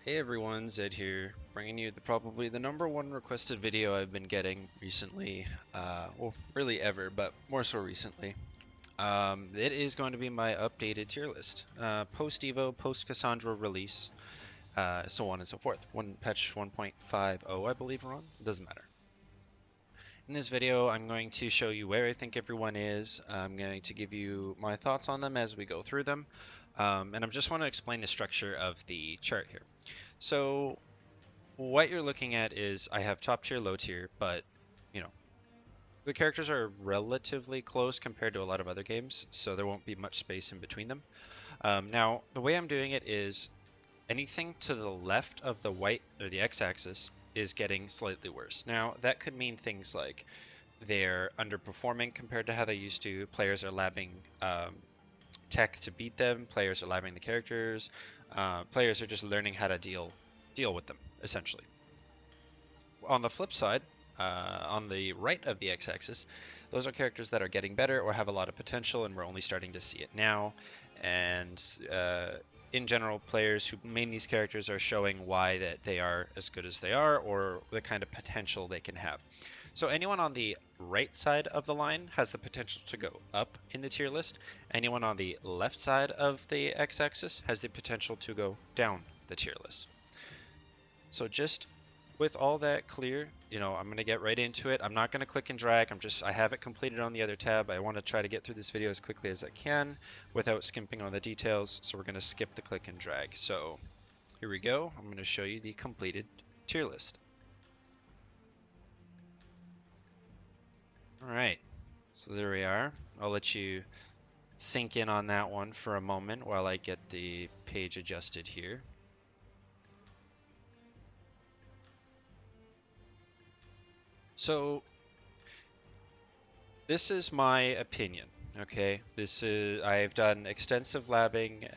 Hey everyone, Zedd here, bringing you probably the number one requested video I've been getting recently. Well, really ever, but more so recently. It is going to be my updated tier list. Post Evo, post Cassandra release, so on and so forth. One patch 1.50, I believe we're on. It doesn't matter. In this video, I'm going to show you where I think everyone is. I'm going to give you my thoughts on them as we go through them. And I just want to explain the structure of the chart here. So what you're looking at is I have top tier, low tier, but you know, the characters are relatively close compared to a lot of other games, so there won't be much space in between them. Now, the way I'm doing it is anything to the left of the white or the x-axis is getting slightly worse. Now, that could mean things like they're underperforming compared to how they used to. Players are labbing tech to beat them. Players are labbing the characters. Players are just learning how to deal with them, essentially. On the flip side, on the right of the x-axis, those are characters that are getting better or have a lot of potential, and we're only starting to see it now. And in general, players who main these characters are showing why that they are as good as they are, or the kind of potential they can have. So anyone on the right side of the line has the potential to go up in the tier list. Anyone on the left side of the x-axis has the potential to go down the tier list. So just with all that clear, I'm going to get right into it. I'm not going to click and drag. I have it completed on the other tab. I want to try to get through this video as quickly as I can without skimping on the details. So we're going to skip the click and drag. So here we go. I'm going to show you the completed tier list. All right. So there we are. I'll let you sink in on that one for a moment while I get the page adjusted here. So this is my opinion, okay? I've done extensive labbing,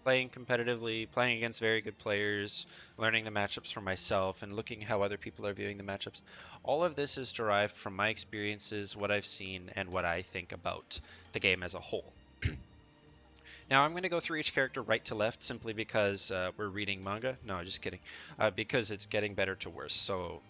playing competitively, playing against very good players, learning the matchups for myself, and looking how other people are viewing the matchups. All of this is derived from my experiences, what I've seen, and what I think about the game as a whole. Now I'm going to go through each character right to left simply because we're reading manga. No, just kidding. Because it's getting better to worse. So,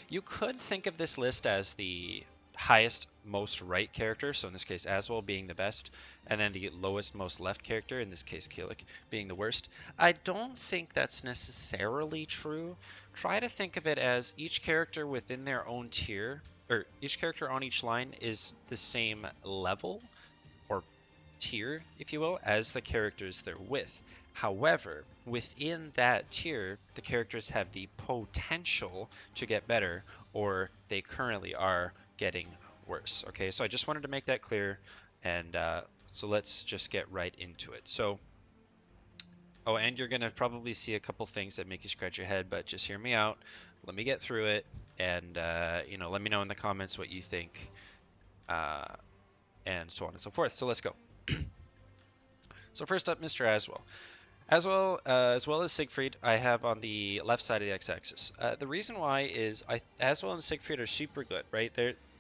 you could think of this list as the highest, most right character. So in this case, Aswell being the best, and then the lowest, most left character, in this case, Kilik, being the worst. I don't think that's necessarily true. Try to think of it as each character within their own tier, or each character on each line is the same level or tier, if you will, as the characters they're with. However, within that tier, the characters have the potential to get better, or they currently are getting worse. Okay, so I just wanted to make that clear, and so let's just get right into it. So, oh, and you're gonna probably see a couple things that make you scratch your head, but just hear me out. Let me get through it, and let me know in the comments what you think, uh, and so on and so forth. So let's go. So first up, Mr. Aswell. As well as Siegfried, I have on the left side of the x-axis. The reason why is Aswell and Siegfried are super good, right?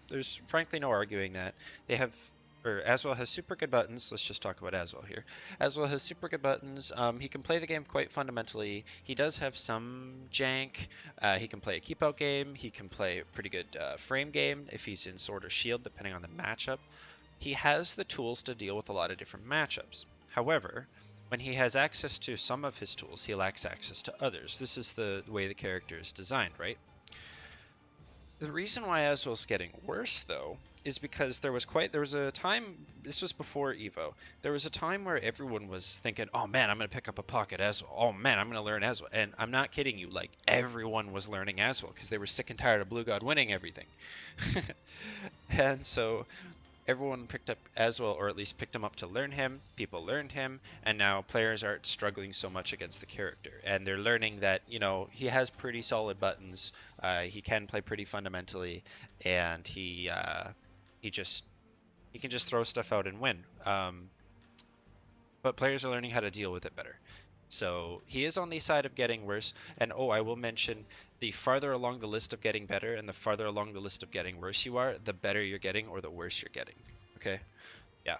There's frankly no arguing that. Aswell has super good buttons. Let's just talk about Aswell here. Aswell has super good buttons. He can play the game quite fundamentally. He does have some jank. He can play a keep out game. He can play a pretty good frame game if he's in sword or shield, depending on the matchup. He has the tools to deal with a lot of different matchups. However, when he has access to some of his tools, he lacks access to others. This is the way the character is designed, right? The reason why Aswell's getting worse, though, is because there was a time, this was before Evo, there was a time where everyone was thinking, oh man, I'm going to pick up a pocket Aswell. Oh man, I'm going to learn Aswell. And I'm not kidding you, like everyone was learning Aswell because they were sick and tired of Blue God winning everything. And so everyone picked up Aswell, or at least picked him up to learn him. People learned him, and now players aren't struggling so much against the character. And they're learning that, he has pretty solid buttons. He can play pretty fundamentally, and he just he can just throw stuff out and win. But players are learning how to deal with it better. So he is on the side of getting worse. And oh, I will mention the farther along the list of getting better and the farther along the list of getting worse you are, the better you're getting or the worse you're getting. Okay? Yeah.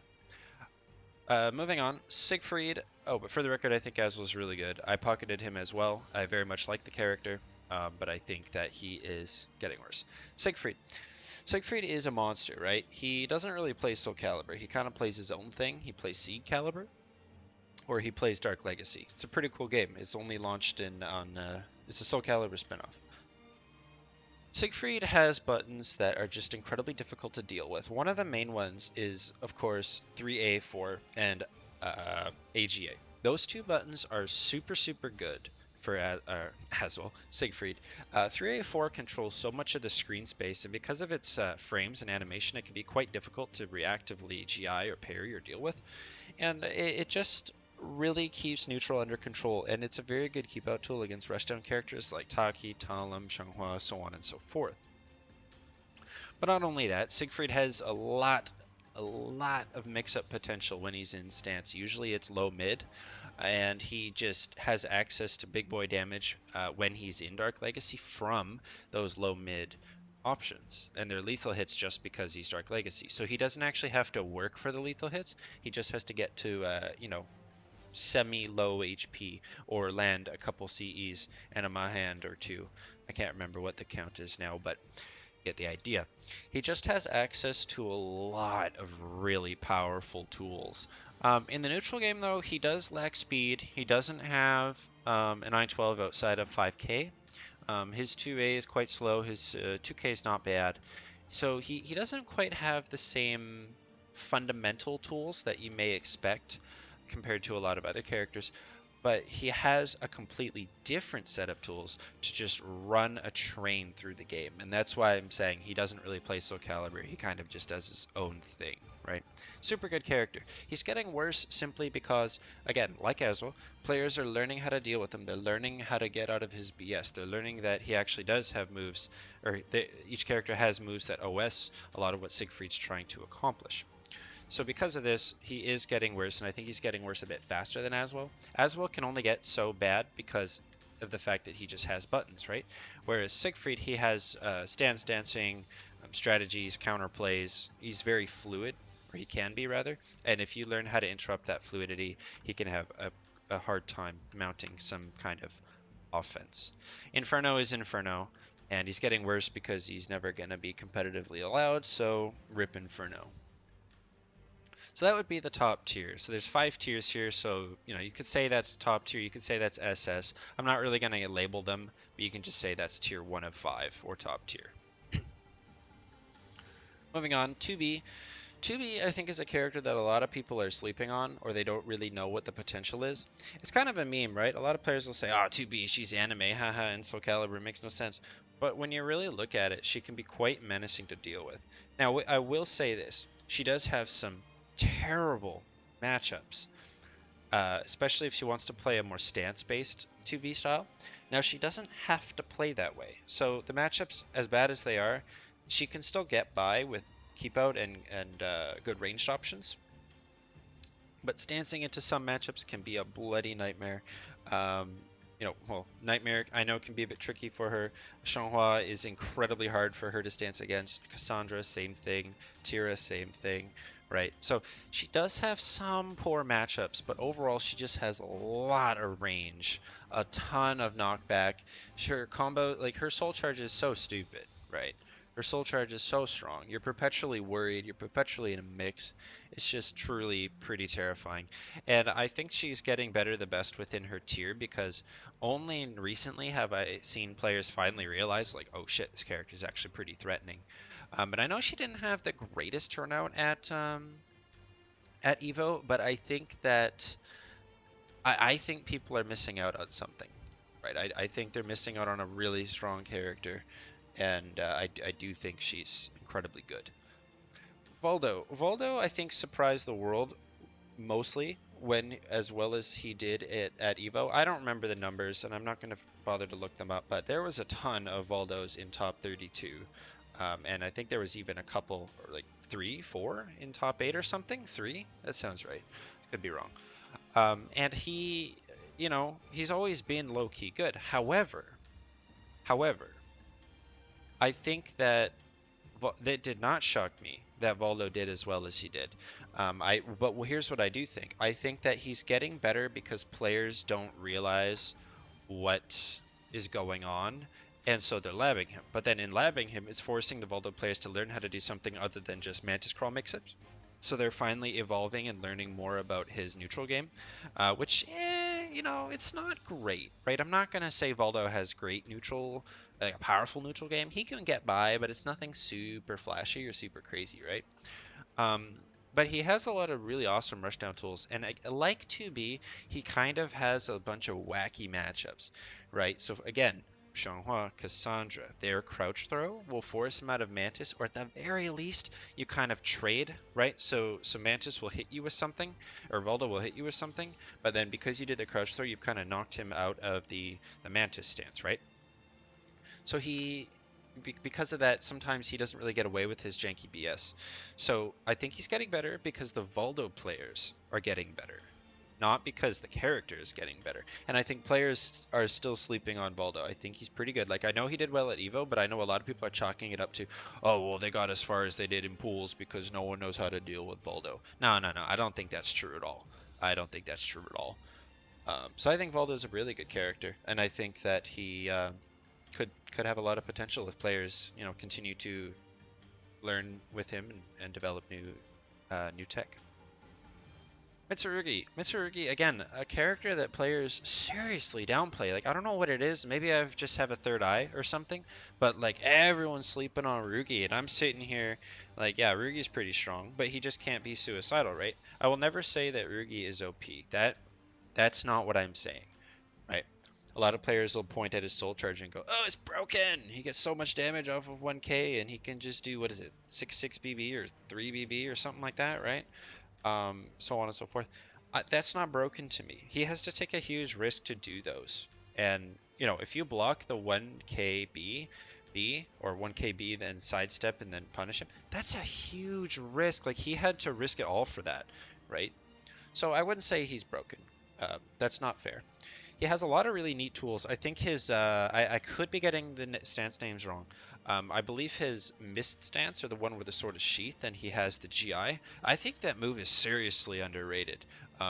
Moving on, Siegfried. Oh, but for the record, I think Az was really good. I pocketed him as well. I very much like the character, but I think that he is getting worse. Siegfried. Siegfried is a monster, right? He doesn't really play Soul Calibur. He kind of plays his own thing. He plays Seed Calibur, or he plays Dark Legacy. It's a pretty cool game. It's only launched in on. It's a Soul Calibur spinoff. Siegfried has buttons that are just incredibly difficult to deal with. One of the main ones is, of course, 3A4 and AGA. Those two buttons are super, super good for Hazel, Siegfried. 3A4 controls so much of the screen space, and because of its frames and animation, it can be quite difficult to reactively GI or parry or deal with. And it just really keeps neutral under control, and it's a very good keep out tool against rushdown characters like Taki, Talum, Shenghua, so on and so forth. But not only that, Siegfried has a lot of mix-up potential when he's in stance. Usually it's low mid, and he just has access to big boy damage when he's in Dark Legacy from those low mid options, and they're lethal hits just because he's Dark Legacy. So he doesn't actually have to work for the lethal hits. He just has to get to semi-low HP or land a couple CEs and a Mahand or two. I can't remember what the count is now, but get the idea. He just has access to a lot of really powerful tools. In the neutral game, though, he does lack speed. He doesn't have an I-12 outside of 5k. His 2A is quite slow. His 2k is not bad. So he doesn't quite have the same fundamental tools that you may expect compared to a lot of other characters, but he has a completely different set of tools to just run a train through the game. And that's why I'm saying he doesn't really play Soul Calibur. He kind of just does his own thing, right? Super good character. He's getting worse simply because, again, like Ezreal, players are learning how to deal with him. They're learning how to get out of his BS. They're learning that he actually does have moves, or each character has moves that OS a lot of what Siegfried's trying to accomplish. So because of this, he is getting worse, and I think he's getting worse a bit faster than Aswell. Aswell can only get so bad because of the fact that he just has buttons, right? Whereas Siegfried, he has stance dancing, strategies, counterplays. He's very fluid, or he can be rather. And if you learn how to interrupt that fluidity, he can have a hard time mounting some kind of offense. Inferno is Inferno, and he's getting worse because he's never going to be competitively allowed, so rip Inferno. So that would be the top tier. So there's 5 tiers here. So, you could say that's top tier. You could say that's SS. I'm not really going to label them, but you can just say that's tier 1 of 5 or top tier. Moving on, 2B. 2B, I think, is a character that a lot of people are sleeping on, or they don't really know what the potential is. It's kind of a meme, right? A lot of players will say, oh, 2B, she's anime, haha, and Soul Calibur makes no sense. But when you really look at it, she can be quite menacing to deal with. Now, I will say this. She does have some terrible matchups, especially if she wants to play a more stance-based 2B style. Now, she doesn't have to play that way. So the matchups, as bad as they are, she can still get by with keep out and good ranged options. But stancing into some matchups can be a bloody nightmare. Nightmare I know can be a bit tricky for her. Shenghua is incredibly hard for her to stance against. Cassandra, same thing. Tira, same thing. Right, so she does have some poor matchups, but overall she just has a lot of range, a ton of knockback. Her combo, like her soul charge is so stupid, right? Her soul charge is so strong. You're perpetually worried. You're perpetually in a mix. It's just truly pretty terrifying. And I think she's getting better the best within her tier because only recently have I seen players finally realize, like, oh shit, this character is actually pretty threatening. But I know she didn't have the greatest turnout at Evo, but I think that I think people are missing out on something, right? I think they're missing out on a really strong character, and I do think she's incredibly good. Voldo, I think surprised the world mostly when as well as he did it at Evo. I don't remember the numbers, and I'm not going to bother to look them up, but there was a ton of Voldos in top 32. And I think there was even a couple, or like 3, 4 in top 8 or something. 3? That sounds right. Could be wrong. And he's always been low-key good. However, I think that That did not shock me that Valdo did as well as he did. Here's what I do think. I think that he's getting better because players don't realize what is going on, and so they're labbing him. But then in labbing him, it's forcing the Valdo players to learn how to do something other than just Mantis Crawl mix-ups. So they're finally evolving and learning more about his neutral game, which, it's not great, right? I'm not gonna say Valdo has great neutral, like a powerful neutral game. He can get by, but it's nothing super flashy or super crazy, right? Um, but he has a lot of really awesome rushdown tools, and like 2B, he kind of has a bunch of wacky matchups, right? So again, Xianghua, Cassandra, their crouch throw will force him out of Mantis, or at the very least, you kind of trade, right? So Mantis will hit you with something, or Valdo will hit you with something, but then because you did the crouch throw, you've kind of knocked him out of the Mantis stance, right? So because of that, sometimes he doesn't really get away with his janky BS. So I think he's getting better because the Valdo players are getting better, not because the character is getting better. And I think players are still sleeping on Valdo. I think he's pretty good. Like, I know he did well at Evo, but I know a lot of people are chalking it up to, oh, well, they got as far as they did in pools because no one knows how to deal with Valdo. No, no, no. I don't think that's true at all. I don't think that's true at all. So I think Valdo is a really good character, and I think that he could have a lot of potential if players, continue to learn with him and develop new tech. Mitsurugi, again, a character that players seriously downplay. Like, I don't know what it is. Maybe I just have a third eye or something, but like everyone's sleeping on Rugi, and I'm sitting here like, yeah, Rugi's pretty strong, but he just can't be suicidal, right? I will never say that Rugi is OP. That's not what I'm saying. Right. A lot of players will point at his soul charge and go, "Oh, it's broken. He gets so much damage off of 1k, and he can just do what is it, 6 BB or 3 BB or something like that, right? So on and so forth. That's not broken to me. He has to take a huge risk to do those. And if you block the 1k B or 1k B, then sidestep and then punish him, that's a huge risk. Like he had to risk it all for that, right? So I wouldn't say he's broken. That's not fair. He has a lot of really neat tools. I think I could be getting the stance names wrong. I believe his mist stance, or the one where the sword is sheathed and he has the GI. I think that move is seriously underrated.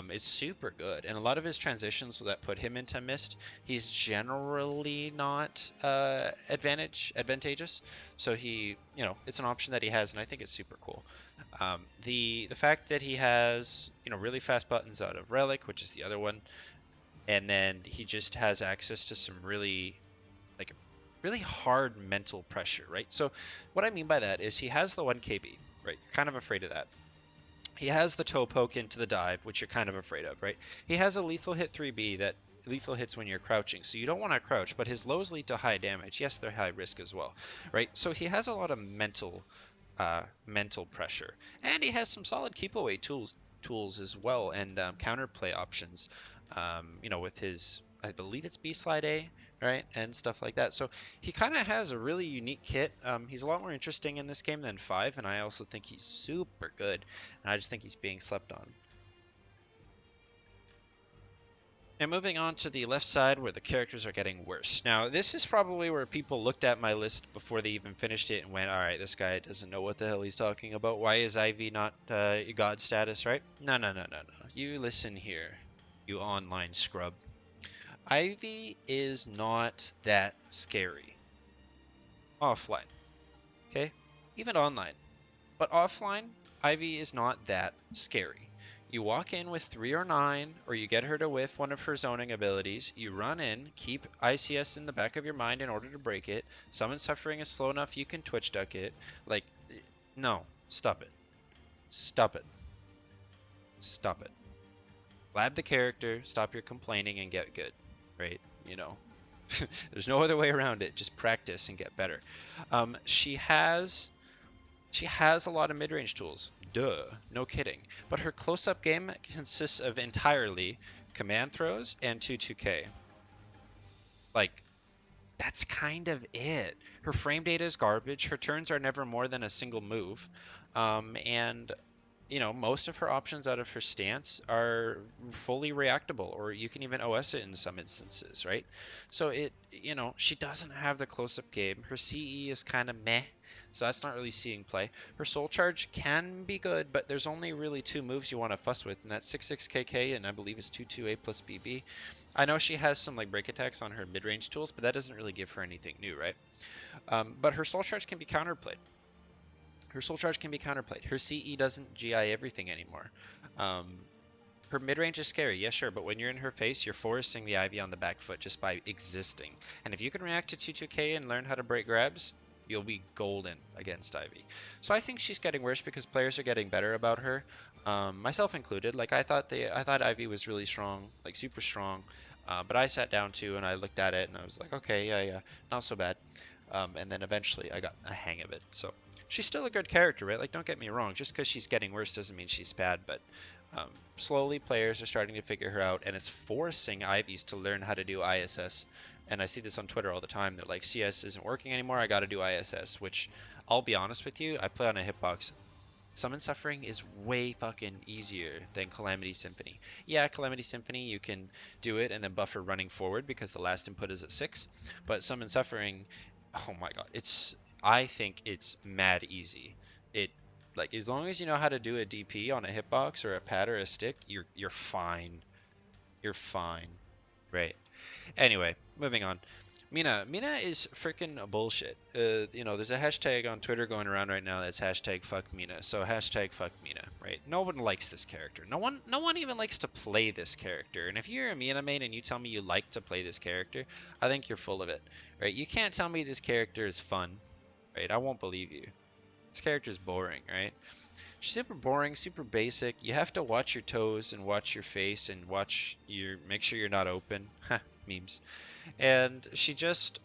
It's super good, and a lot of his transitions that put him into mist, he's generally not advantageous. So it's an option that he has, and I think it's super cool. The fact that he has really fast buttons out of Relic, which is the other one, and then he just has access to some like really hard mental pressure, right? So what I mean by that is he has the 1 KB, right? You're kind of afraid of that. He has the toe poke into the dive, which you're kind of afraid of, right? He has a lethal hit 3B that lethal hits when you're crouching, so you don't want to crouch, but his lows lead to high damage. Yes, they're high risk as well, right? So he has a lot of mental pressure, and he has some solid keep away tools as well, and counterplay options. With his, I believe it's B slide A, right, and stuff like that. So he kind of has a really unique kit. He's a lot more interesting in this game than 5, and I also think he's super good. And I just think he's being slept on. And moving on to the left side where the characters are getting worse. Now, this is probably where people looked at my list before they even finished it and went, all right, this guy doesn't know what the hell he's talking about. Why is Ivy not god status, right? No, no, no, no, no. You listen here, you online scrub. Ivy is not that scary. Offline, okay? Even online. But offline, Ivy is not that scary. You walk in with 3 or 9, or you get her to whiff one of her zoning abilities, you run in, keep ICS in the back of your mind in order to break it, summon suffering is slow enough you can twitch duck it. Like, no, stop it. Stop it. Stop it. Lab the character, stop your complaining, and get good, right? There's no other way around it. Just practice and get better. She has a lot of mid-range tools. Duh, no kidding. But her close-up game consists of entirely command throws and 2-2K. Like, that's kind of it. Her frame data is garbage. Her turns are never more than a single move. And most of her options out of her stance are fully reactable, or you can even OS it in some instances, right? So she doesn't have the close-up game. Her CE is kind of meh, so that's not really seeing play. Her soul charge can be good, but there's only really two moves you want to fuss with, and that's 6/6 KK, and I believe it's 2/2 A plus BB. I know she has some like break attacks on her mid-range tools, but that doesn't really give her anything new, right? But her soul charge can be counterplayed. Her CE doesn't GI everything anymore. Um, Her mid-range is scary, yeah, sure, but when you're in her face, you're forcing the Ivy on the back foot just by existing. And if you can react to 2-2K and learn how to break grabs, you'll be golden against Ivy. So I think she's getting worse because players are getting better about her, myself included. Like I thought Ivy was really strong, like super strong. But I sat down too and I looked at it and I was like, okay, yeah, not so bad. And then eventually I got a hang of it. So she's still a good character, right? Like, don't get me wrong. Just because she's getting worse doesn't mean she's bad. But slowly, players are starting to figure her out, and it's forcing Ivies to learn how to do ISS. And I see this on Twitter all the time. They're like, CS isn't working anymore. I got to do ISS. Which, I'll be honest with you, I play on a hitbox. Summon Suffering is way fucking easier than Calamity Symphony. Yeah, Calamity Symphony, you can do it and then buffer running forward because the last input is at 6. But Summon Suffering, oh my god, I think it's mad easy. It like as long as you know how to do a DP on a hitbox or a pad or a stick, you're fine. You're fine. Right. Anyway, moving on. Mina is freaking bullshit. There's a hashtag on Twitter going around right now that's hashtag fuck Mina. So hashtag fuck Mina, right? No one likes this character. No one even likes to play this character. And if you're a Mina main and you tell me you like to play this character, I think you're full of it, right? You can't tell me this character is fun, right? I won't believe you. This character is boring, right? Super boring, super basic. You have to watch your toes and watch your face and make sure you're not open. Ha, memes. And she just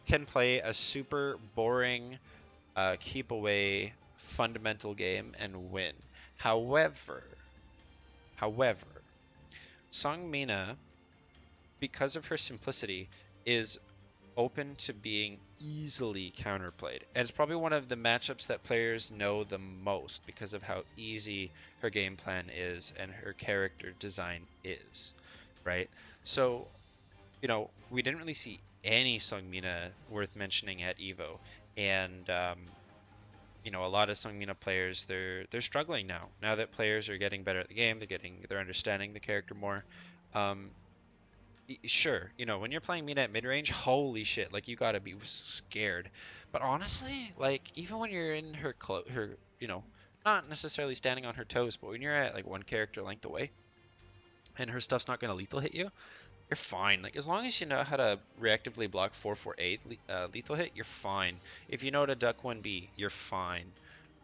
can play a super boring, keep away fundamental game and win. However, however, Song Mina, because of her simplicity, is open to being easily counterplayed. And it's probably one of the matchups that players know the most because of how easy her game plan is and her character design is, right? So we didn't really see any Songmina worth mentioning at Evo, and a lot of Songmina players they're struggling now. Now that players are getting better at the game, they're understanding the character more. Um, sure, when you're playing Mina at mid range, holy shit, like you gotta be scared. But honestly, like even when you're in her, not necessarily standing on her toes, but when you're at like one character length away, and her stuff's not gonna lethal hit you, you're fine. Like, as long as you know how to reactively block 448 lethal hit, you're fine. If you know how to duck 1B, you're fine.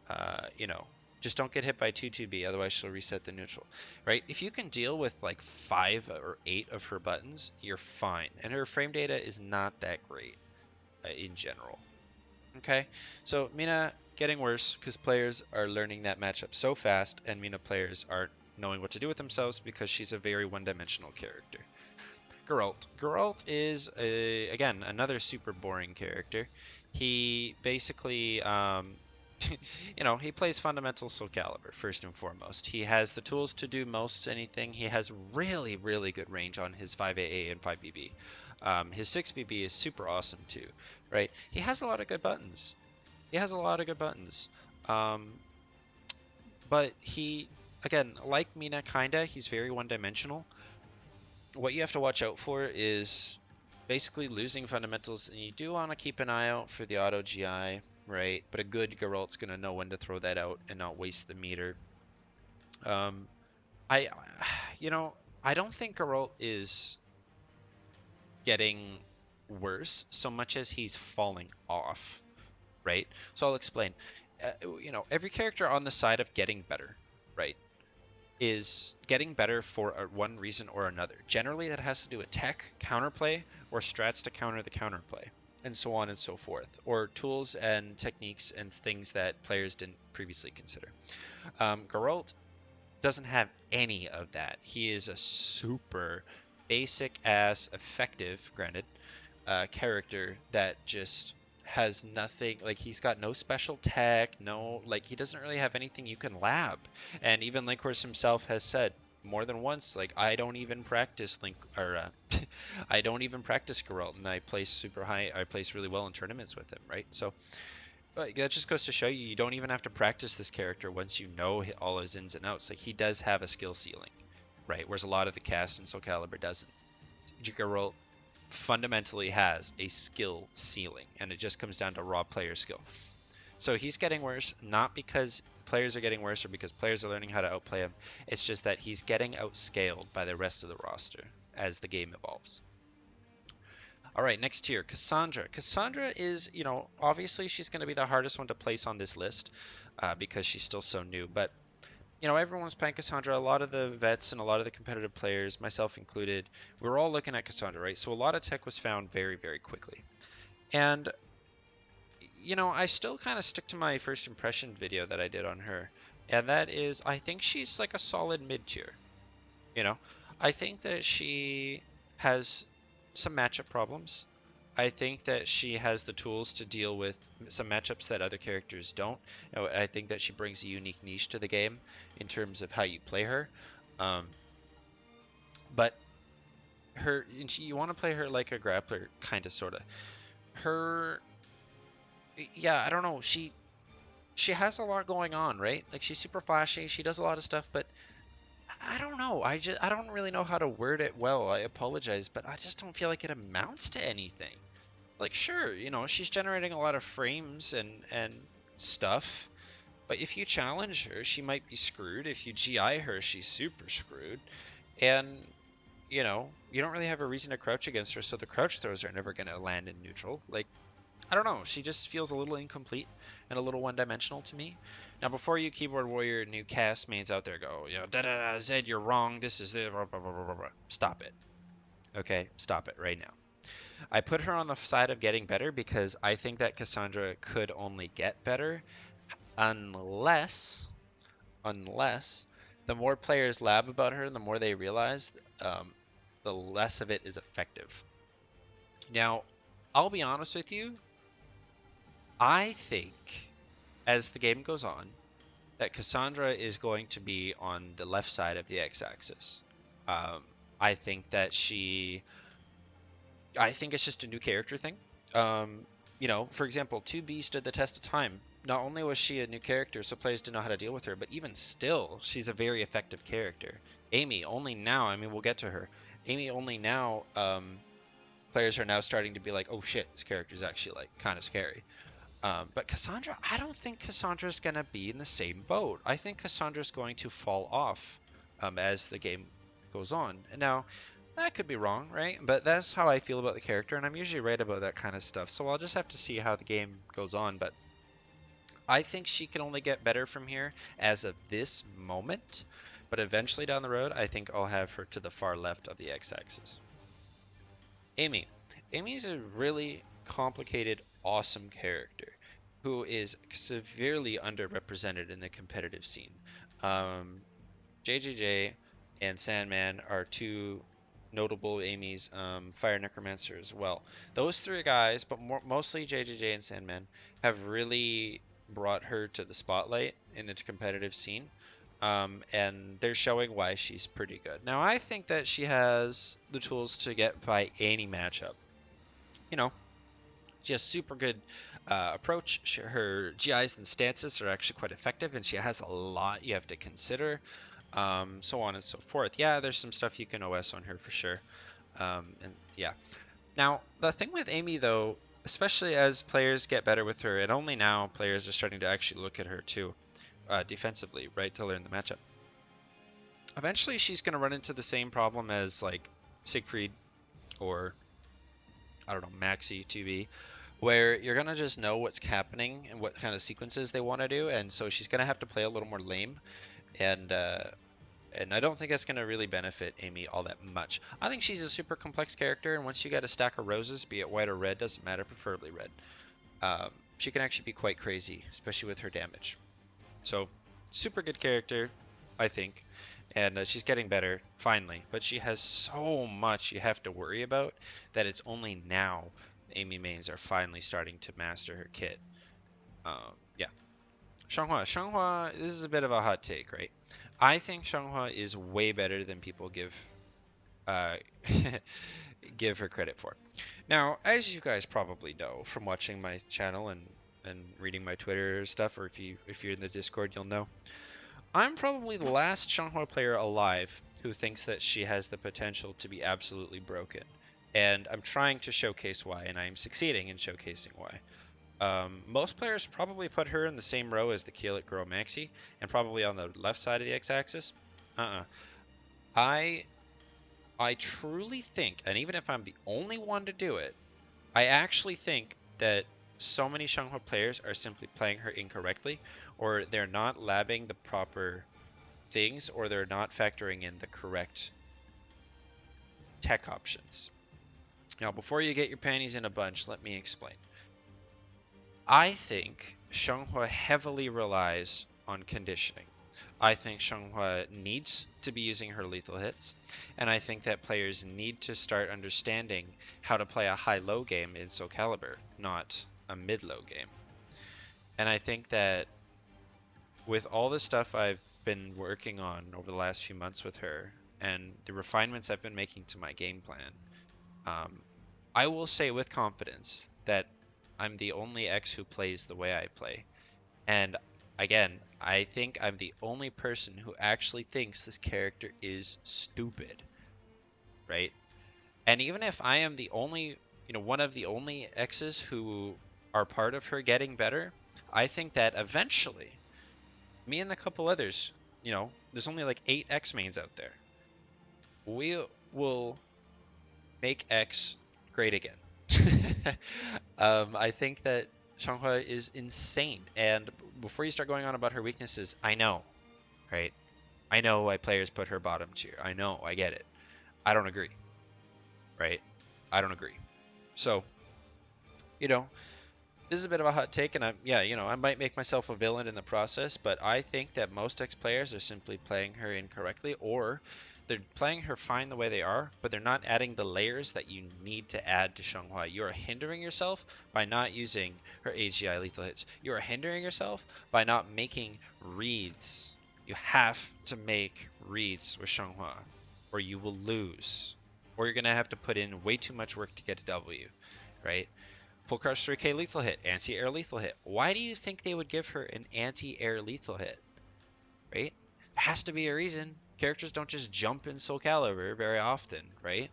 Uh, you know, just don't get hit by 2-2B, otherwise she'll reset the neutral, right? If you can deal with like 5 or 8 of her buttons, you're fine. And her frame data is not that great in general. Okay, so Mina getting worse because players are learning that matchup so fast, and Mina players aren't knowing what to do with themselves because she's a very one-dimensional character. Geralt. Geralt is again another super boring character. He basically, he plays fundamental Soul Calibur first and foremost. He has the tools to do most anything. He has really, really good range on his 5AA and 5BB. His 6BB is super awesome too, right? He has a lot of good buttons. He has a lot of good buttons. Um, but again, like Mina, kinda, he's very one-dimensional. What you have to watch out for is basically losing fundamentals, and you do want to keep an eye out for the auto GI, right? But a good Geralt's gonna know when to throw that out and not waste the meter. Um, I, you know, I don't think Geralt is getting worse so much as he's falling off, right? So I'll explain. Every character on the side of getting better, right, is getting better for one reason or another. Generally, that has to do with tech, counterplay, or strats to counter the counterplay, and so on and so forth, or tools and techniques and things that players didn't previously consider. Geralt doesn't have any of that. He is a super basic ass effective, granted, character that just has nothing, like he's got no special tech, no, like he doesn't really have anything you can lab. And even Linkhorst himself has said more than once, like I don't even practice Link or I don't even practice Geralt, and I place super high, I place really well in tournaments with him, right? So but that just goes to show you, you don't even have to practice this character once you know all his ins and outs. Like he does have a skill ceiling, right? Whereas a lot of the cast in Soul Calibur doesn't. Geralt fundamentally has a skill ceiling, and it just comes down to raw player skill. So he's getting worse, not because players are getting worse or because players are learning how to outplay him. It's just that he's getting outscaled by the rest of the roster as the game evolves. All right, next tier, Cassandra. Cassandra is, obviously she's going to be the hardest one to place on this list because she's still so new. But, everyone's playing Cassandra. A lot of the vets and a lot of the competitive players, myself included, we were all looking at Cassandra, right? So a lot of tech was found very, very quickly. And, I still kind of stick to my first impression video that I did on her. And that is, I think she's like a solid mid tier. You know, I think that she has some matchup problems. I think that she has the tools to deal with some matchups that other characters don't. I think that she brings a unique niche to the game in terms of how you play her. Um, but you want to play her like a grappler, kind of, sort of. Her, yeah, I don't know. She has a lot going on, right? Like she's super flashy. She does a lot of stuff, but I don't know. I don't really know how to word it well. I apologize, but I just don't feel like it amounts to anything. Like sure, she's generating a lot of frames and stuff, but if you challenge her, she might be screwed. If you GI her, she's super screwed. And you don't really have a reason to crouch against her, so the crouch throws are never going to land in neutral. Like I don't know. She just feels a little incomplete and a little one-dimensional to me. Now, before you keyboard warrior new cast mains out there go, da da da, Zedd, you're wrong. This is it. Blah, blah, blah, blah, blah. Stop it. Okay, stop it right now. I put her on the side of getting better because I think that Cassandra could only get better unless, unless the more players lab about her, the more they realize, the less of it is effective. Now, I'll be honest with you. I think as the game goes on, that Cassandra is going to be on the left side of the x-axis. Um, I think that I think it's just a new character thing. For example, 2B stood the test of time. Not only was she a new character, so players didn't know how to deal with her, but even still, she's a very effective character. Amy, only now, I mean, we'll get to her. Amy, only now, players are now starting to be like, oh shit, this character is actually like kind of scary. But Cassandra, I don't think Cassandra's going to be in the same boat. I think Cassandra's going to fall off as the game goes on. Now, that could be wrong, right? But that's how I feel about the character, and I'm usually right about that kind of stuff. So I'll just have to see how the game goes on. But I think she can only get better from here as of this moment. But eventually down the road, I think I'll have her to the far left of the x-axis. Amy. Amy's a really complicated, awesome character who is severely underrepresented in the competitive scene. JJJ and Sandman are two notable Amy's, Fire Necromancer as well. Those three guys, but mostly JJJ and Sandman, have really brought her to the spotlight in the competitive scene. And they're showing why she's pretty good. Now, I think that she has the tools to get by any matchup. You know, she has super good approach. Her GIs and stances are actually quite effective, and she has a lot you have to consider, so on and so forth. Yeah, there's some stuff you can OS on her for sure. And yeah. Now, the thing with Amy, though, especially as players get better with her, and only now players are starting to actually look at her too, defensively, right, to learn the matchup. Eventually, she's going to run into the same problem as like Siegfried or I don't know, Maxy 2B, where you're gonna just know what's happening and what kind of sequences they want to do, and so she's gonna have to play a little more lame, and I don't think that's gonna really benefit Amy all that much. I think she's a super complex character, and once you get a stack of roses, be it white or red, doesn't matter, preferably red. She can actually be quite crazy, especially with her damage. So, super good character, I think, and she's getting better finally. But she has so much you have to worry about that it's only now Amy mains are finally starting to master her kit. Yeah. Xianghua, this is a bit of a hot take, right? I think Xianghua is way better than people uh, give her credit for. Now, as you guys probably know from watching my channel and reading my Twitter stuff, or if you're in the Discord, you'll know I'm probably the last Xianghua player alive who thinks that she has the potential to be absolutely broken. And I'm trying to showcase why, and I'm succeeding in showcasing why. Most players probably put her in the same row as the Keelit girl Maxy, and probably on the left side of the x-axis. Uh-uh. I I truly think, and even if I'm the only one to do it, I actually think that so many Xianghua players are simply playing her incorrectly, or they're not labbing the proper things, or they're not factoring in the correct tech options. Now, before you get your panties in a bunch, let me explain. I think Xianghua heavily relies on conditioning. I think Xianghua needs to be using her lethal hits, and I think that players need to start understanding how to play a high-low game in Soul Calibur, not a mid-low game. And I think that with all the stuff I've been working on over the last few months with her, and the refinements I've been making to my game plan, um, I will say with confidence that I'm the only X who plays the way I play. And again, I think I'm the only person who actually thinks this character is stupid, right? And even if I am the only, one of the only X's who are part of her getting better, I think that eventually, me and a couple others, there's only like 8 X mains out there. We will make X great again. I think that Xianghua is insane. And before you start going on about her weaknesses, I know, right? I know why players put her bottom tier. I know, I get it. I don't agree, right? I don't agree. So, you know, this is a bit of a hot take, and I might make myself a villain in the process, but I think that most X players are simply playing her incorrectly, or they're playing her fine the way they are, but they're not adding the layers that you need to add to Xianghua. You are hindering yourself by not using her AGI lethal hits. You are hindering yourself by not making reads. You have to make reads with Xianghua, or you will lose, or you're gonna have to put in way too much work to get a W, right? Full crush 3K lethal hit, anti-air lethal hit. Why do you think they would give her an anti-air lethal hit? Right? There has to be a reason. Characters don't just jump in Soul Calibur very often, right?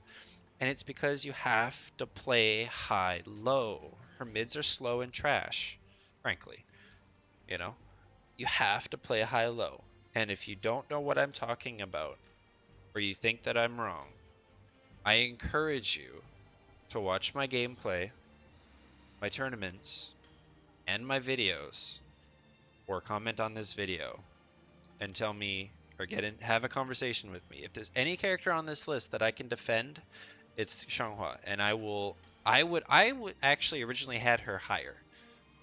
And it's because you have to play high-low. Her mids are slow and trash, frankly. You know? You have to play high-low. And if you don't know what I'm talking about, or you think that I'm wrong, I encourage you to watch my gameplay, my tournaments, and my videos, or comment on this video and tell me or have a conversation with me. If there's any character on this list that I can defend, it's Xianghua, and I would actually originally had her higher.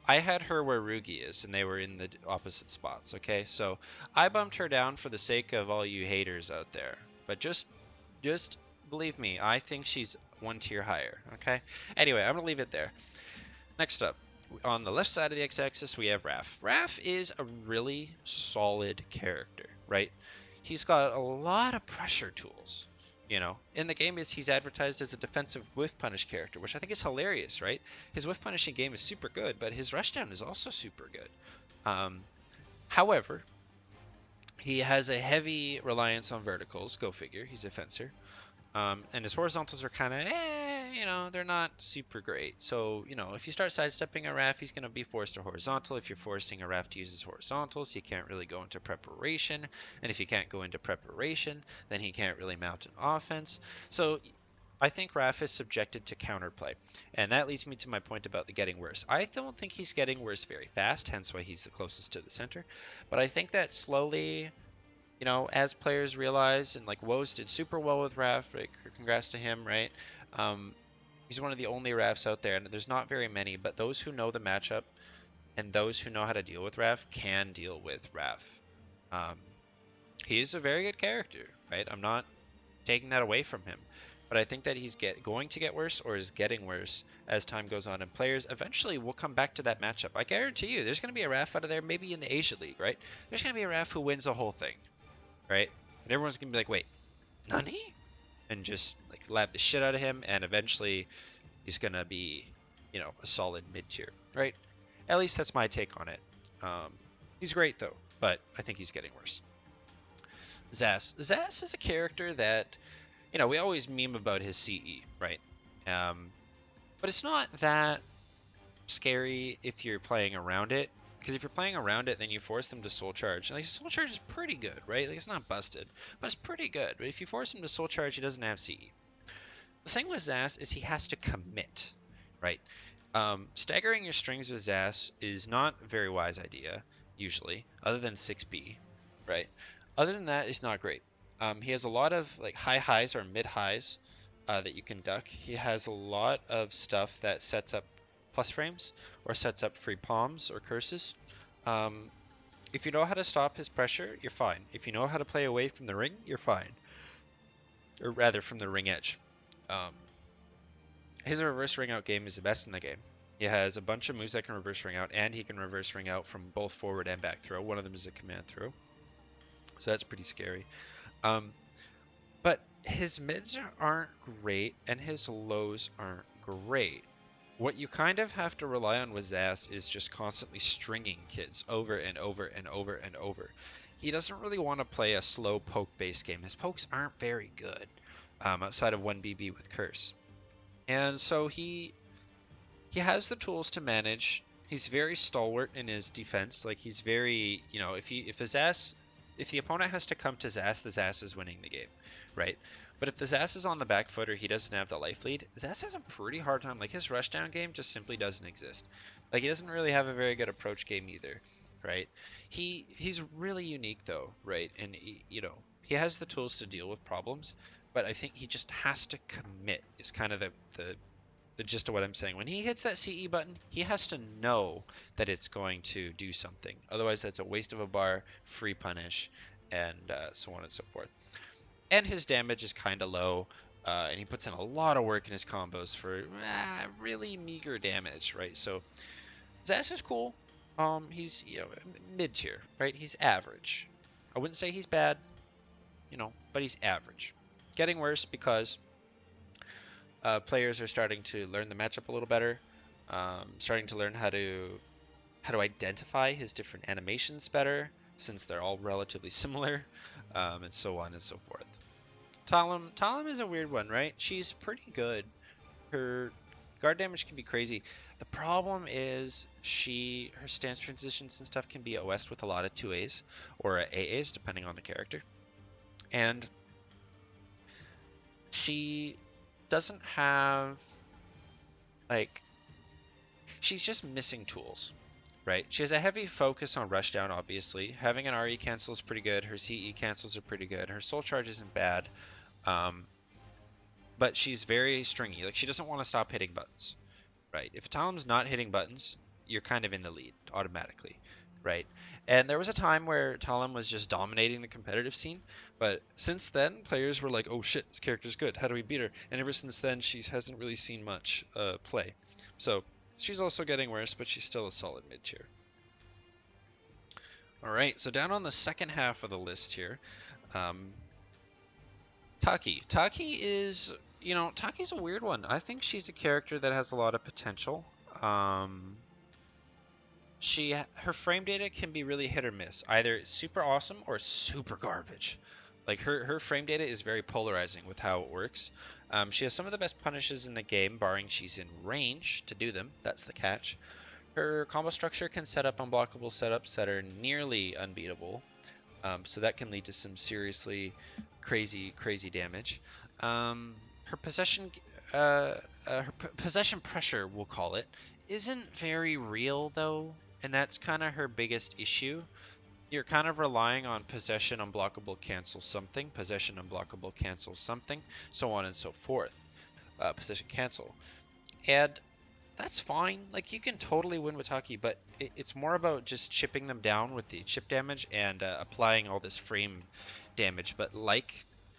I had her where Rugi is, and they were in the opposite spots. Okay, so I bumped her down for the sake of all you haters out there. But just believe me, I think she's one tier higher. Okay. Anyway, I'm gonna leave it there. Next up, on the left side of the x-axis, we have Raph. Raph is a really solid character, right? He's got a lot of pressure tools. In the game, he's advertised as a defensive whiff punish character, which I think is hilarious, right? His whiff punishing game is super good, but his rushdown is also super good. However, he has a heavy reliance on verticals. Go figure. He's a fencer. And his horizontals are kind of, they're not super great. So, if you start sidestepping a Raph, he's going to be forced to horizontal. If you're forcing a Raph to use his horizontals, he can't really go into preparation. And if he can't go into preparation, then he can't really mount an offense. So I think Raph is subjected to counterplay. And that leads me to my point about the getting worse. I don't think he's getting worse very fast, hence why he's the closest to the center. But I think that slowly, as players realize, and like Woes did super well with Raph, like, congrats to him, right? Um, he's one of the only Raphs out there, and there's not very many, but those who know the matchup and those who know how to deal with Raph can deal with Raph. Um, he's a very good character, right? I'm not taking that away from him. but I think that he's going to get worse or is getting worse as time goes on, and players eventually will come back to that matchup. I guarantee you, there's going to be a Raf out of there, maybe in the Asia League, right? There's going to be a Raf who wins the whole thing, right? And everyone's going to be like, wait, Nani? And just like lab the shit out of him, and eventually he's going to be, a solid mid tier, right? At least that's my take on it. He's great though, but I think he's getting worse. Zas is a character that, we always meme about his CE, right? But it's not that scary if you're playing around it. Because if you're playing around it, then you force them to soul charge. Like, soul charge is pretty good, right? Like, it's not busted, but it's pretty good. But if you force him to soul charge, he doesn't have CE. The thing with Zas is he has to commit, right? Staggering your strings with Zas is not a very wise idea, usually, other than 6B, right? Other than that, it's not great. He has a lot of like high highs or mid highs that you can duck. He has a lot of stuff that sets up plus frames or sets up free palms or curses. Um, if you know how to stop his pressure, you're fine. If you know how to play away from the ring, you're fine. Or rather, from the ring edge. Um, his reverse ring out game is the best in the game. He has a bunch of moves that can reverse ring out, and he can reverse ring out from both forward and back throw. One of them is a command throw. So that's pretty scary. But his mids aren't great, and his lows aren't great. What you kind of have to rely on with Zas is just constantly stringing kids over and over and over and over. He doesn't really want to play a slow poke-based game. His pokes aren't very good outside of 1BB with Curse. And so he has the tools to manage. He's very stalwart in his defense. Like, he's very, if the opponent has to come to Zas, the Zas is winning the game, right? But if the Zas is on the back foot or he doesn't have the life lead, Zas has a pretty hard time. Like, his rushdown game just simply doesn't exist. Like, he doesn't really have a very good approach game either, right? He's really unique though, right? And he has the tools to deal with problems, but I think he just has to commit. Is kind of the gist of what I'm saying. When he hits that CE button, he has to know that it's going to do something. Otherwise, that's a waste of a bar, free punish, and so on and so forth. And his damage is kind of low, and he puts in a lot of work in his combos for really meager damage, right? So Zash is cool. He's mid tier, right? He's average. I wouldn't say he's bad, but he's average. Getting worse because players are starting to learn the matchup a little better, starting to learn how to identify his different animations better, since they're all relatively similar, and so on and so forth. Talim is a weird one, right? She's pretty good. Her guard damage can be crazy. The problem is her stance transitions and stuff can be OS'd with a lot of 2As or AAs, depending on the character. And she doesn't have, like, she's just missing tools, right? She has a heavy focus on rushdown, obviously. Having an RE cancel is pretty good. Her CE cancels are pretty good. Her soul charge isn't bad. But she's very stringy. Like, she doesn't want to stop hitting buttons, right? If Talim's not hitting buttons, you're kind of in the lead automatically, right? And there was a time where Talim was just dominating the competitive scene, but since then, players were like, oh shit, this character's good, how do we beat her? And ever since then, she hasn't really seen much play. So she's also getting worse, but she's still a solid mid-tier. Alright, so down on the second half of the list here, Taki. Taki's a weird one. I think she's a character that has a lot of potential. Her frame data can be really hit or miss. Either super awesome or super garbage. Like, her frame data is very polarizing with how it works. She has some of the best punishes in the game, barring she's in range to do them. That's the catch. Her combo structure can set up unblockable setups that are nearly unbeatable. So that can lead to some seriously crazy damage. Her possession pressure, we'll call it, isn't very real though, and that's kind of her biggest issue. You're kind of relying on possession unblockable cancel something, possession unblockable cancel something, so on and so forth. Possession cancel, and that's fine. Like, you can totally win with Taki, but it's more about just chipping them down with the chip damage and applying all this frame damage. But like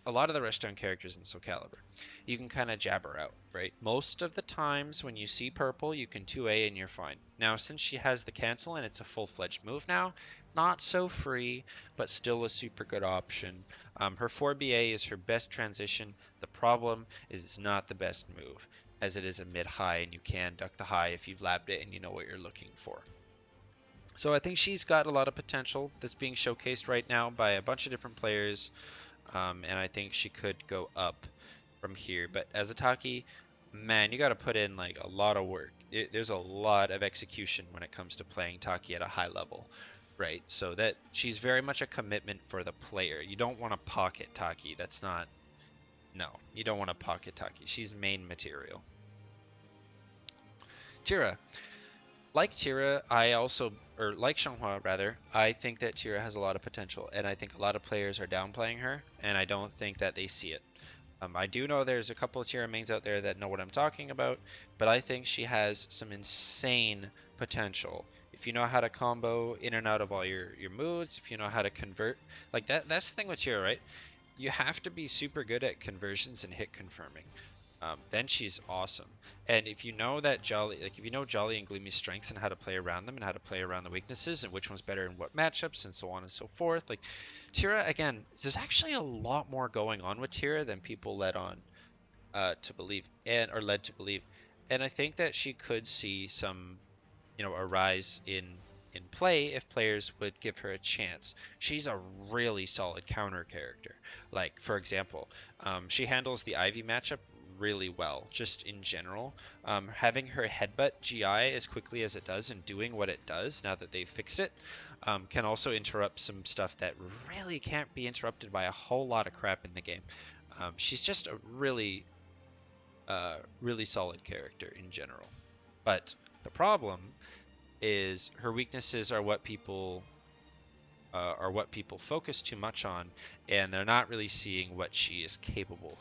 a lot of the rushdown characters in Soul Calibur, you can kind of jab her out, right? Most of the times when you see purple, you can 2A and you're fine. Now, since she has the cancel and it's a full-fledged move now, not so free, but still a super good option. Her 4BA is her best transition. The problem is it's not the best move, as it is a mid-high, and you can duck the high if you've labbed it and you know what you're looking for. So I think she's got a lot of potential that's being showcased right now by a bunch of different players, and I think she could go up from here. But as a Taki, man, you got to put in like a lot of work. There's a lot of execution when it comes to playing Taki at a high level, right? So that she's very much a commitment for the player. You don't want to pocket Taki. That's not, no, you don't want to pocket Taki. She's main material. Tira. Like Tira, I also, or like Xianghua rather, I think that Tira has a lot of potential, and I think a lot of players are downplaying her, and I don't think that they see it. I do know there's a couple of Tira mains out there that know what I'm talking about, but I think she has some insane potential. If you know how to combo in and out of all your moves, if you know how to convert, like that's the thing with Tira, right? You have to be super good at conversions and hit confirming. Then she's awesome. And if you know that Jolly, like if you know Jolly and Gleamy's strengths and how to play around them and how to play around the weaknesses and which one's better in what matchups and so on and so forth, like Tira, again, there's actually a lot more going on with Tira than people led on to believe and or led to believe. And I think that she could see some, a rise in play if players would give her a chance. She's a really solid counter character. Like for example, she handles the Ivy matchup really well, just in general. Having her headbutt GI as quickly as it does and doing what it does now that they've fixed it can also interrupt some stuff that really can't be interrupted by a whole lot of crap in the game. She's just a really solid character in general. But the problem is her weaknesses are what people focus too much on, and they're not really seeing what she is capable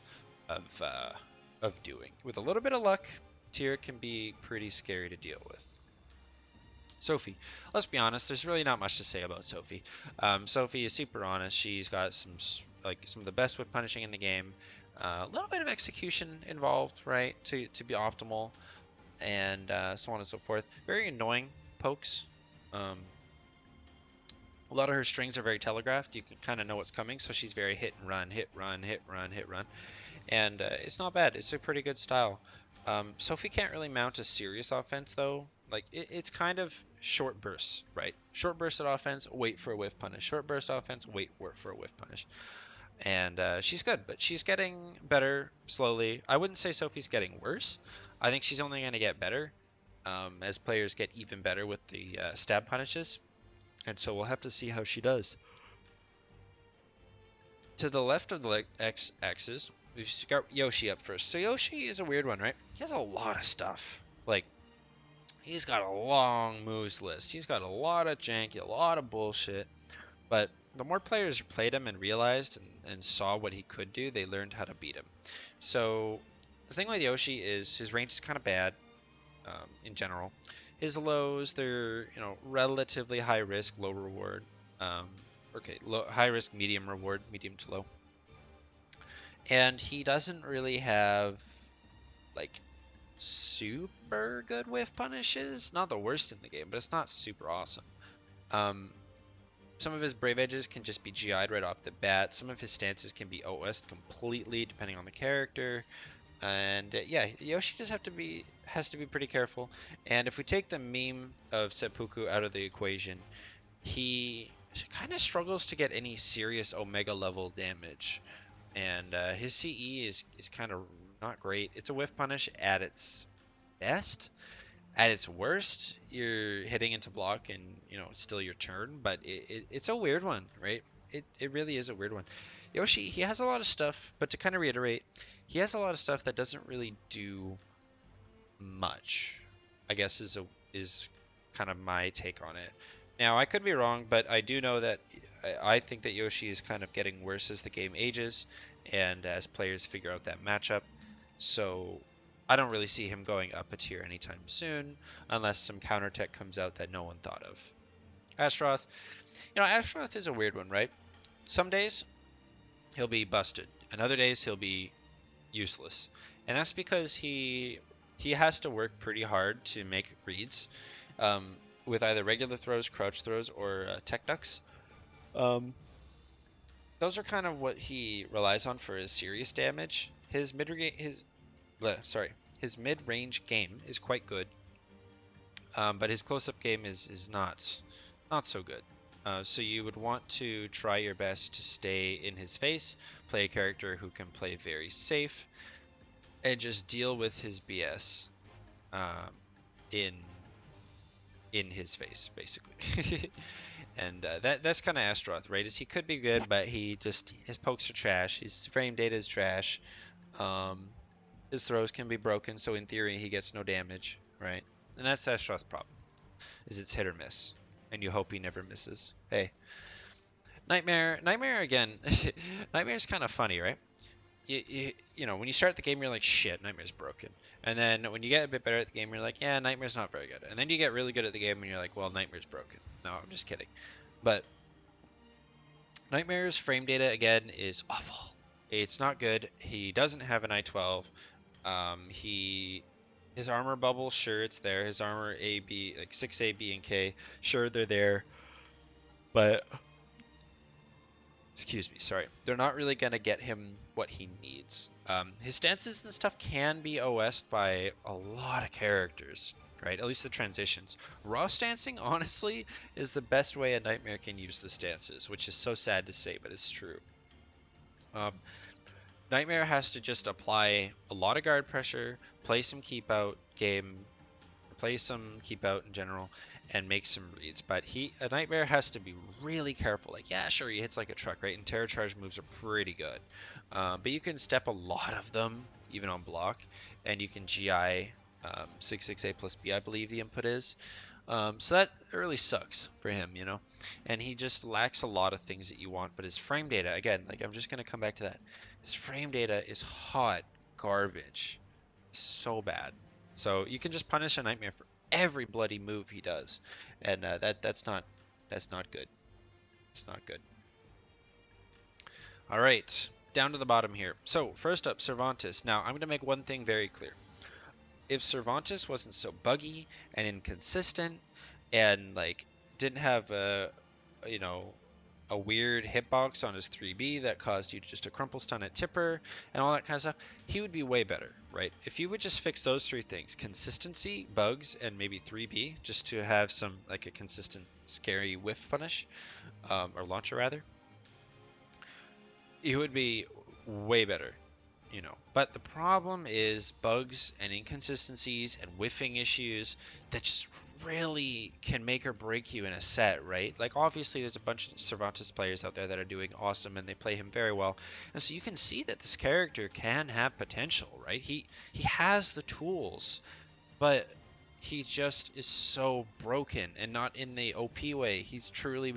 of doing. With a little bit of luck, Tyr can be pretty scary to deal with. Sophie, let's be honest. There's really not much to say about Sophie. Sophie is super honest. She's got some of the best whip punishing in the game. A little bit of execution involved, right, to be optimal, and so on and so forth. Very annoying pokes. Um, a lot of her strings are very telegraphed. You can kind of know what's coming, so she's very hit and run, hit, run, hit, run, hit, run. And it's not bad. It's a pretty good style. Sophie can't really mount a serious offense, though. Like, it's kind of short bursts, right? Short burst at offense, wait for a whiff punish. Short burst offense, wait for a whiff punish. And she's good, but she's getting better slowly. I wouldn't say Sophie's getting worse. I think she's only going to get better as players get even better with the stab punishes. And so we'll have to see how she does. To the left of the x-axis, we've got Yoshi up first. So Yoshi is a weird one, right? He has a lot of stuff. Like, he's got a long moves list. He's got a lot of janky, a lot of bullshit. But the more players played him and realized and saw what he could do, they learned how to beat him. So the thing with Yoshi is his range is kind of bad in general. His lows, they're relatively high risk, low reward. High risk, medium reward, medium to low. And he doesn't really have like super good whiff punishes. Not the worst in the game, but it's not super awesome. Some of his brave edges can just be GI'd right off the bat. Some of his stances can be OS'd completely, depending on the character. And yeah, Yoshi just has to be pretty careful. And if we take the meme of Seppuku out of the equation, he kind of struggles to get any serious Omega level damage. And his CE is kind of not great. It's a whiff punish at its best. At its worst, you're hitting into block and it's still your turn, but it's a weird one, right? It really is a weird one. Yoshi, he has a lot of stuff, but to kind of reiterate, he has a lot of stuff that doesn't really do much, I guess is kind of my take on it. Now, I could be wrong, but I do know that I think that Yoshi is kind of getting worse as the game ages and as players figure out that matchup. So I don't really see him going up a tier anytime soon, unless some counter tech comes out that no one thought of. Astroth, Astroth is a weird one, right? Some days he'll be busted. and other days he'll be useless. And that's because he has to work pretty hard to make reads um, with either regular throws, crouch throws, or tech ducks. Um, those are kind of what he relies on for his serious damage. His mid-range game is quite good, but his close-up game is not so good. So you would want to try your best to stay in his face, play a character who can play very safe, and just deal with his BS um, in in his face, basically. And that's kind of Astaroth, right? Is he could be good, but his pokes are trash. His frame data is trash. Um, his throws can be broken, so in theory he gets no damage, right? And that's Astaroth's problem, is it's hit or miss, and you hope he never misses. Hey, Nightmare again. Nightmare's kind of funny, right? You know, when you start the game, you're like, shit, Nightmare's broken. And then when you get a bit better at the game, you're like, yeah, Nightmare's not very good. And then you get really good at the game, and you're like, well, Nightmare's broken. No, I'm just kidding. But Nightmare's frame data, again, is awful. It's not good. He doesn't have an I-12. His armor bubble, sure, it's there. His armor A, B, like 6A, B, and K, sure, they're there. But excuse me, sorry. They're not really going to get him what he needs. His stances and stuff can be OS'd by a lot of characters, right? At least the transitions. Raw stancing, honestly, is the best way a Nightmare can use the stances, which is so sad to say, but it's true. Um, Nightmare has to just apply a lot of guard pressure, play some keep out game, play some keep out in general, and make some reads. But a Nightmare has to be really careful. Like, yeah, sure, he hits like a truck, right? And Terror Charge moves are pretty good. But you can step a lot of them, even on block, and you can GI 6/6A plus B, I believe the input is. So that really sucks for him, you know? And he just lacks a lot of things that you want. But his frame data, again, like I'm just going to come back to that. His frame data is hot garbage. So bad. So you can just punish a Nightmare for every bloody move he does. And that's not good. It's not good. All right, down to the bottom here. So first up, Cervantes. Now I'm going to make one thing very clear. If Cervantes wasn't so buggy and inconsistent and like didn't have you know a weird hitbox on his 3B that caused you just to crumple stun at tipper and all that kind of stuff, he would be way better, right? If you would just fix those three things, consistency, bugs, and maybe 3B, just to have some like a consistent scary whiff punish, or launcher rather, he would be way better, you know. But the problem is bugs and inconsistencies and whiffing issues that just really can make or break you in a set, right? Like obviously there's a bunch of Cervantes players out there that are doing awesome and they play him very well. And so you can see that this character can have potential, right? He has the tools, but he just is so broken and not in the OP way. He's truly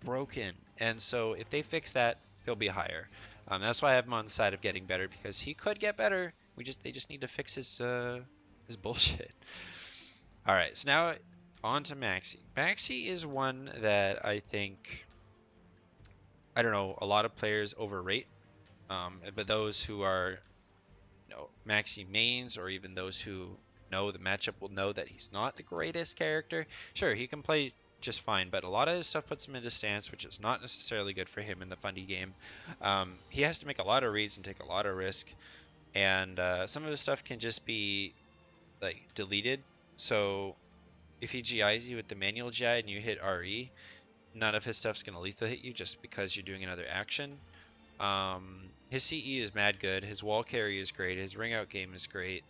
broken. And so if they fix that, he'll be higher. That's why I have him on the side of getting better because he could get better. They just need to fix his bullshit. All right, so now on to Maxy. Maxy is one that I think I don't know a lot of players overrate, but those who are Maxy mains or even those who know the matchup will know that he's not the greatest character. Sure, he can play just fine, but a lot of his stuff puts him into stance, which is not necessarily good for him in the fundy game. He has to make a lot of reads and take a lot of risk, and some of his stuff can just be like deleted. So if he GIs you with the manual GI and you hit RE, none of his stuff's gonna lethal hit you just because you're doing another action. His CE is mad good. His wall carry is great. His ring out game is great.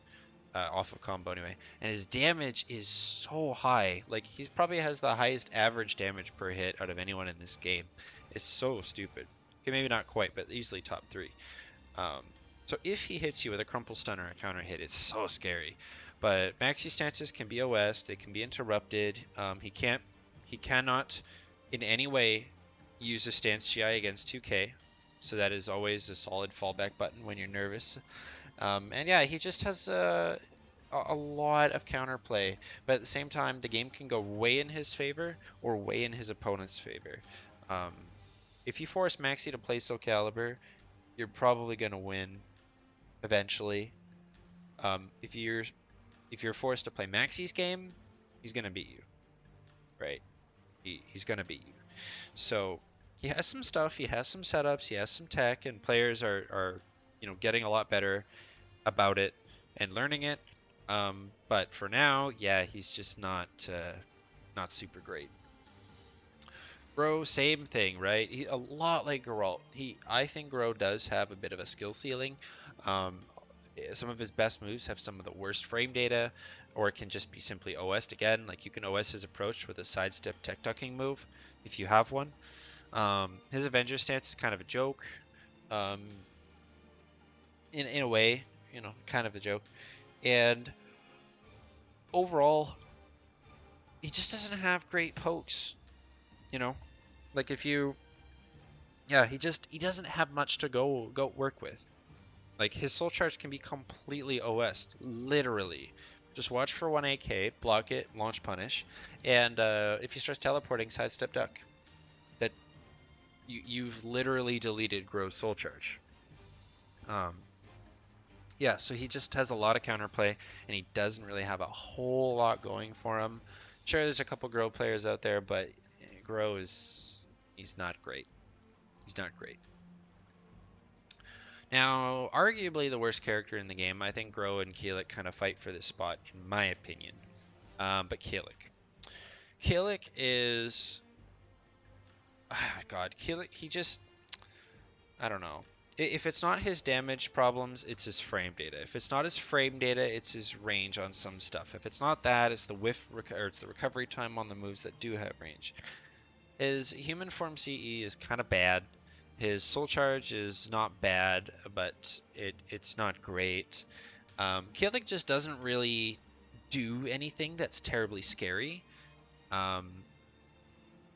Off of combo anyway. And his damage is so high. Like he probably has the highest average damage per hit out of anyone in this game. It's so stupid. Okay, maybe not quite, but easily top 3. So if he hits you with a crumple stun or a counter hit, it's so scary. But Maxy stances can be OS. They can be interrupted. He cannot in any way use a stance GI against 2K. So that is always a solid fallback button when you're nervous. And yeah, he just has a lot of counterplay, but at the same time, the game can go way in his favor or way in his opponent's favor. Um, if you force Maxy to play Soul Calibur, you're probably gonna win eventually. If you're forced to play Maxy's game, he's gonna beat you, right? He's gonna beat you. So he has some stuff, he has some setups, he has some tech, and players are getting a lot better about it and learning it. But for now, yeah, he's just not super great. Grow, same thing, right? A lot like Geralt. I think Grow does have a bit of a skill ceiling. Um, some of his best moves have some of the worst frame data, or it can just be simply OS'd again. Like you can OS his approach with a sidestep tech tucking move if you have one. His Avenger stance is kind of a joke. Um, in a way, kind of a joke. And overall, he just doesn't have great pokes. You know, like if you, yeah, he doesn't have much to go work with. Like his soul charge can be completely OS'd, literally. Just watch for 1 AK, block it, launch punish, and if he starts teleporting, sidestep duck. That you've literally deleted Grow's soul charge. Um, yeah, so he just has a lot of counterplay, and he doesn't really have a whole lot going for him. Sure, there's a couple Grow players out there, but Grow is he's not great. He's not great. Now, arguably the worst character in the game, I think Grow and Keelik kind of fight for this spot, in my opinion. But Keelik. Keelik is... God, Keelik, he just... I don't know. If it's not his damage problems, it's his frame data. If it's not his frame data, it's his range on some stuff. If it's not that, it's the or it's the recovery time on the moves that do have range. His human form CE is kind of bad. His soul charge is not bad, but it's not great. Keelik just doesn't really do anything that's terribly scary um,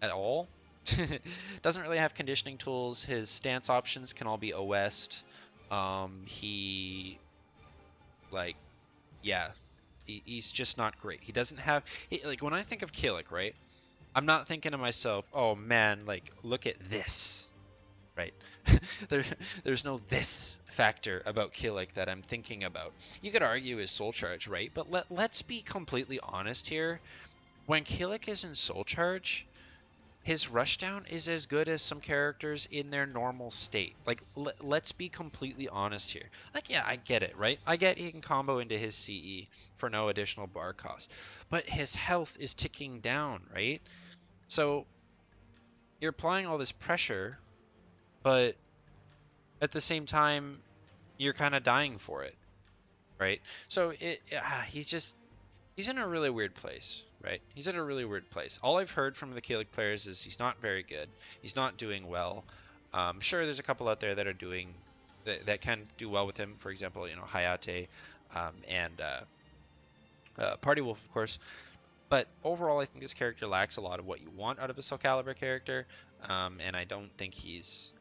at all. Doesn't really have conditioning tools. His stance options can all be OS'd. He like yeah, he's just not great. He doesn't have like when I think of Keelik, right? I'm not thinking to myself, oh man, like look at this, right? there, there's no this factor about Keelik that I'm thinking about. You could argue his soul charge, right? But let's be completely honest here. When Keelik is in soul charge, his rushdown is as good as some characters in their normal state. Like, let's be completely honest here. Like, yeah, I get it, right? I get he can combo into his CE for no additional bar cost, but his health is ticking down, right? So you're applying all this pressure, but at the same time, you're kind of dying for it, right? So he's in a really weird place, right? He's in a really weird place. All I've heard from the Keelik players is he's not very good. He's not doing well. Sure, there's a couple out there that are doing that can do well with him. For example, Hayate and Party Wolf, of course. But overall, I think this character lacks a lot of what you want out of a Soul Calibur character, and I don't think he's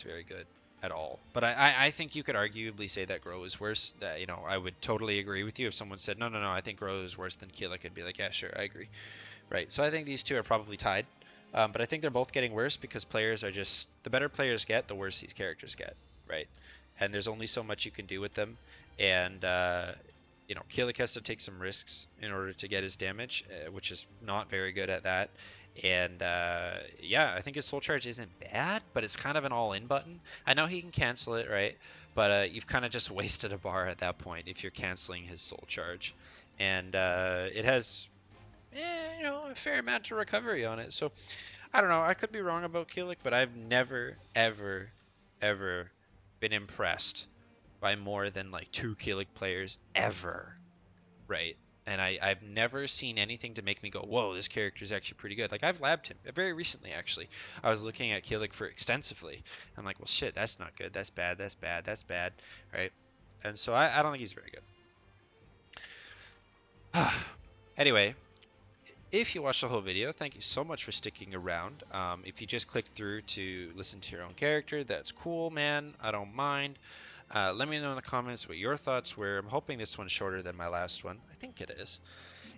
very good at all. But I think you could arguably say that Grow is worse. That I would totally agree with you if someone said no, no, no, I think Grow is worse than Keelik. I'd be like, yeah, sure, I agree. Right. So I think these two are probably tied. But I think they're both getting worse because players are just the better players get, the worse these characters get. Right. And there's only so much you can do with them, and Keelik has to take some risks in order to get his damage, which is not very good at that. And yeah, I think his soul charge isn't bad, but it's kind of an all-in button. I know he can cancel it, right? But you've kind of just wasted a bar at that point if you're canceling his soul charge. And it has, a fair amount of recovery on it. So I don't know. I could be wrong about Keelik, but I've never, ever, ever been impressed by more than like two Keelik players ever, right? And I've never seen anything to make me go, whoa, this character is actually pretty good. Like I've labbed him very recently, actually. I was looking at Keelik for extensively. I'm like, well, shit, that's not good. That's bad. That's bad. That's bad, right? And so I don't think he's very good. Anyway, if you watched the whole video, thank you so much for sticking around. If you just clicked through to listen to your own character, that's cool, man. I don't mind. Let me know in the comments what your thoughts were. I'm hoping this one's shorter than my last one. I think it is.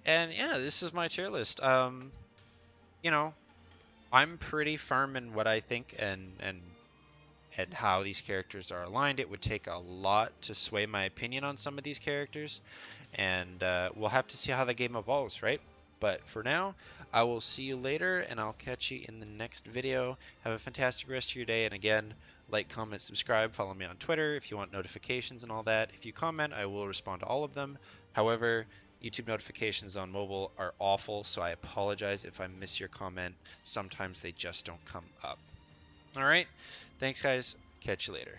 And yeah, this is my tier list. You know, I'm pretty firm in what I think, and and how these characters are aligned. It would take a lot to sway my opinion on some of these characters, and we'll have to see how the game evolves, right? But for now, I will see you later, and I'll catch you in the next video. Have a fantastic rest of your day, and again, like, comment, subscribe, follow me on Twitter if you want notifications and all that. If you comment, I will respond to all of them. However, YouTube notifications on mobile are awful, so I apologize if I miss your comment. Sometimes they just don't come up. All right. Thanks, guys. Catch you later.